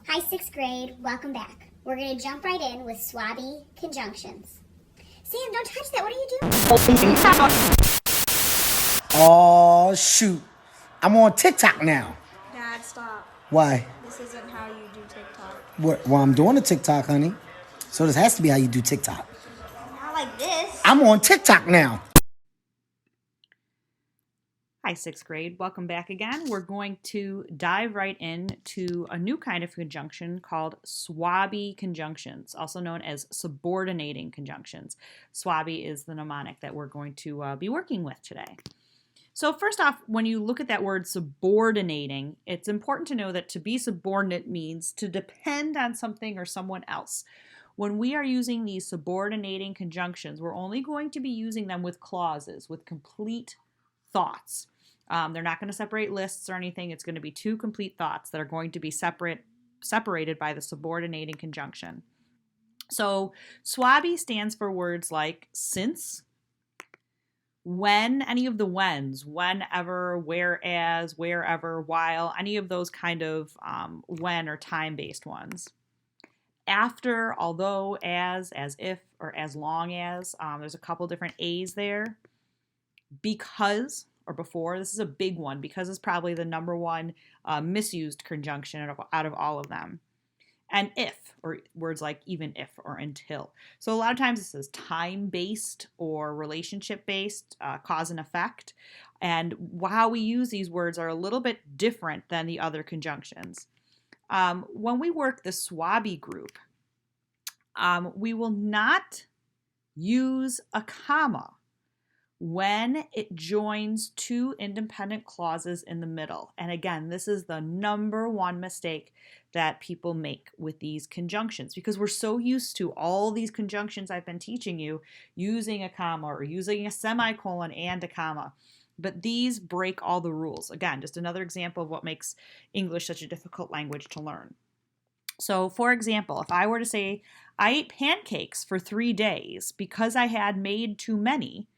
Hi, 6th grade. Welcome back. We're going to jump right in with SWABI Conjunctions. Sam, don't touch that. What are you doing? Oh, shoot. I'm on TikTok now. Dad, stop. Why? This isn't how you do TikTok. Well, I'm doing a TikTok, honey. So this has to be how you do TikTok. Not like this. I'm on TikTok now. Hi, 6th grade. Welcome back again. We're going to dive right into a new kind of conjunction called SWABI conjunctions, also known as subordinating conjunctions. SWABI is the mnemonic that we're going to be working with today. So first off, when you look at that word subordinating, it's important to know that to be subordinate means to depend on something or someone else. When we are using these subordinating conjunctions, we're only going to be using them with clauses, with complete thoughts. They're not going to separate lists or anything. It's going to be two complete thoughts that are going to be separated by the subordinating conjunction. So SWABI stands for words like since, when, any of the whens, whenever, whereas, wherever, while, any of those kind of when or time-based ones. After, although, as if, or as long as. There's a couple different A's there. Because, or before. This is a big one because it's probably the number one misused conjunction out of all of them. And if, or words like even if or until. So a lot of times this is time-based or relationship-based, cause and effect. And how we use these words are a little bit different than the other conjunctions. When we work the SWABI group, we will not use a comma when it joins two independent clauses in the middle. And again, this is the number one mistake that people make with these conjunctions because we're so used to all these conjunctions I've been teaching you using a comma or using a semicolon and a comma. But these break all the rules. Again, just another example of what makes English such a difficult language to learn. So, for example, if I were to say, I ate pancakes for 3 days because I had made too many,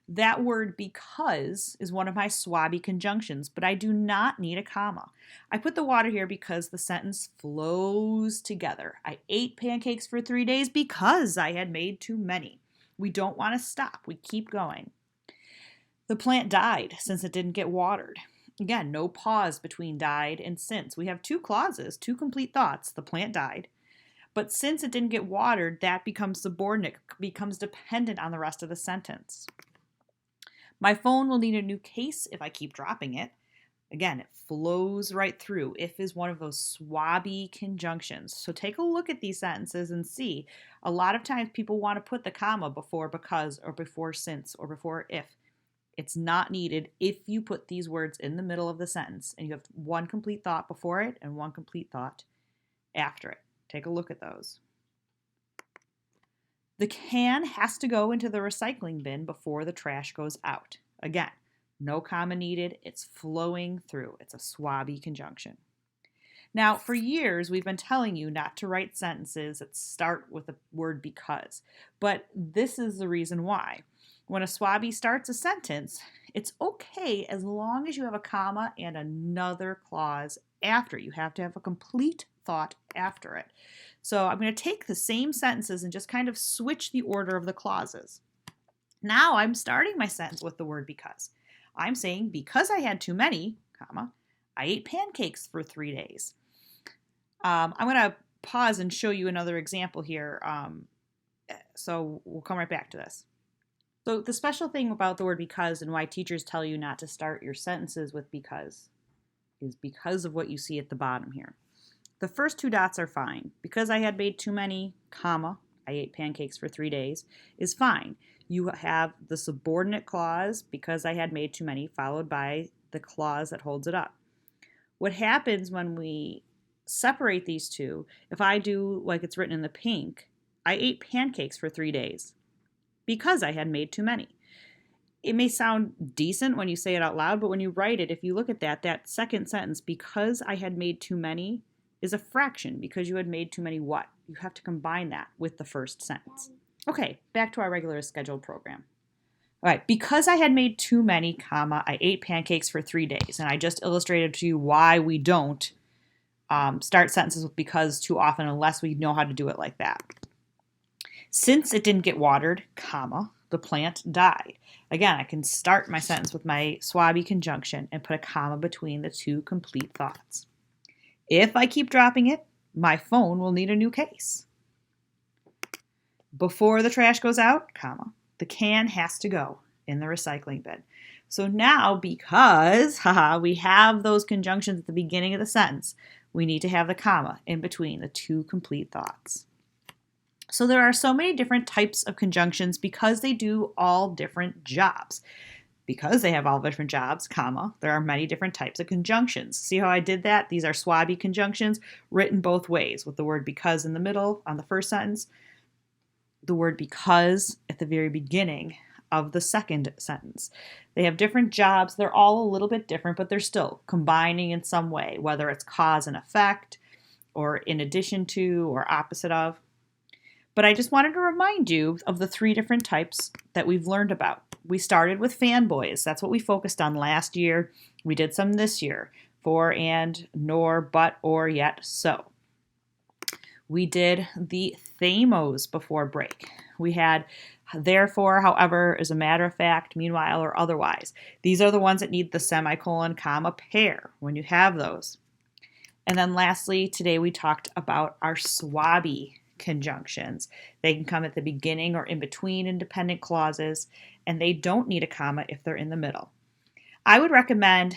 that word because is one of my SWABI conjunctions, but I do not need a comma. I put the water here because the sentence flows together. I ate pancakes for 3 days because I had made too many. We don't want to stop. We keep going. The plant died since it didn't get watered. Again, no pause between died and since. We have two clauses, two complete thoughts. The plant died. But since it didn't get watered, that becomes subordinate, becomes dependent on the rest of the sentence. My phone will need a new case if I keep dropping it. Again, it flows right through. If is one of those SWABI conjunctions. So take a look at these sentences and see. A lot of times people want to put the comma before because or before since or before if. It's not needed if you put these words in the middle of the sentence and you have one complete thought before it and one complete thought after it. Take a look at those. The can has to go into the recycling bin before the trash goes out. Again, no comma needed. It's flowing through. It's a SWABI conjunction. Now, for years, we've been telling you not to write sentences that start with the word because, but this is the reason why. When a SWABI starts a sentence, it's okay as long as you have a comma and another clause after. You have to have a complete thought after it. So I'm going to take the same sentences and just kind of switch the order of the clauses. Now I'm starting my sentence with the word because. I'm saying because I had too many, comma, I ate pancakes for 3 days. I'm going to pause and show you another example here. So we'll come right back to this. So the special thing about the word because and why teachers tell you not to start your sentences with because is because of what you see at the bottom here. The first two dots are fine. Because I had made too many, comma, I ate pancakes for 3 days, is fine. You have the subordinate clause, because I had made too many, followed by the clause that holds it up. What happens when we separate these two, if I do like it's written in the pink, I ate pancakes for 3 days because I had made too many. It may sound decent when you say it out loud, but when you write it, if you look at that second sentence, because I had made too many, is a fraction because you had made too many what? You have to combine that with the first sentence. Okay, back to our regular scheduled program. All right, because I had made too many, comma, I ate pancakes for 3 days. And I just illustrated to you why we don't start sentences with because too often unless we know how to do it like that. Since it didn't get watered, comma, the plant died. Again, I can start my sentence with my SWABI conjunction and put a comma between the two complete thoughts. If I keep dropping it, my phone will need a new case. Before the trash goes out, comma, the can has to go in the recycling bin. So now, because we have those conjunctions at the beginning of the sentence, we need to have the comma in between the two complete thoughts. So there are so many different types of conjunctions because they do all different jobs. Because they have all different jobs, comma, there are many different types of conjunctions. See how I did that? These are SWABI conjunctions written both ways, with the word because in the middle on the first sentence, the word because at the very beginning of the second sentence. They have different jobs. They're all a little bit different, but they're still combining in some way, whether it's cause and effect, or in addition to, or opposite of. But I just wanted to remind you of the three different types that we've learned about. We started with fanboys. That's what we focused on last year. We did some this year. For, and, nor, but, or, yet, so. We did the thamos before break. We had therefore, however, as a matter of fact, meanwhile, or otherwise. These are the ones that need the semicolon, comma, pair when you have those. And then lastly, today we talked about our SWABI conjunctions. They can come at the beginning or in between independent clauses, and they don't need a comma if they're in the middle. I would recommend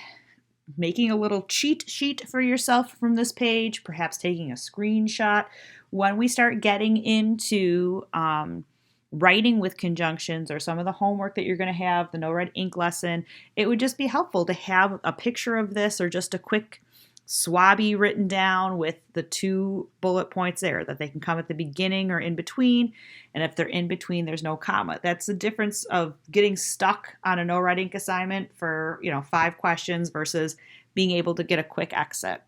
making a little cheat sheet for yourself from this page, perhaps taking a screenshot. When we start getting into writing with conjunctions or some of the homework that you're going to have, the no red ink lesson, it would just be helpful to have a picture of this or just a quick SWABI written down with the two bullet points there, that they can come at the beginning or in between. And if they're in between, there's no comma. That's the difference of getting stuck on a no red ink assignment for 5 questions versus being able to get a quick exit.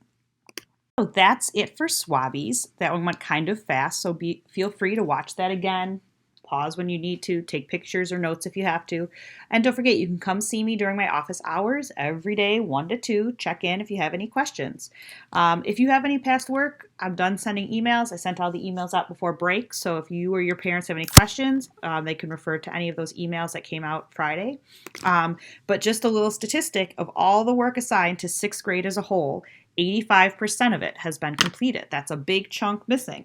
So that's it for SWABIs. That one went kind of fast, so feel free to watch that again. Pause when you need to, take pictures or notes if you have to. And don't forget, you can come see me during my office hours every day, 1 to 2. Check in if you have any questions. If you have any past work, I'm done sending emails. I sent all the emails out before break, so if you or your parents have any questions, they can refer to any of those emails that came out Friday. But just a little statistic of all the work assigned to 6th grade as a whole, 85% of it has been completed. That's a big chunk missing.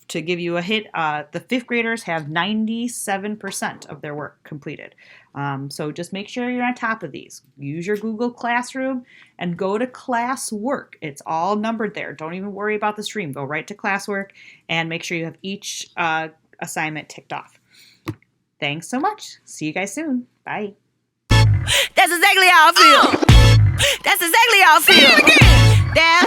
To give you a hit, the 5th graders have 97% of their work completed. So just make sure you're on top of these. Use your Google Classroom and go to classwork. It's all numbered there. Don't even worry about the stream. Go right to classwork and make sure you have each assignment ticked off. Thanks so much. See you guys soon. Bye. That's exactly how I feel. That's exactly how I feel. Say it again.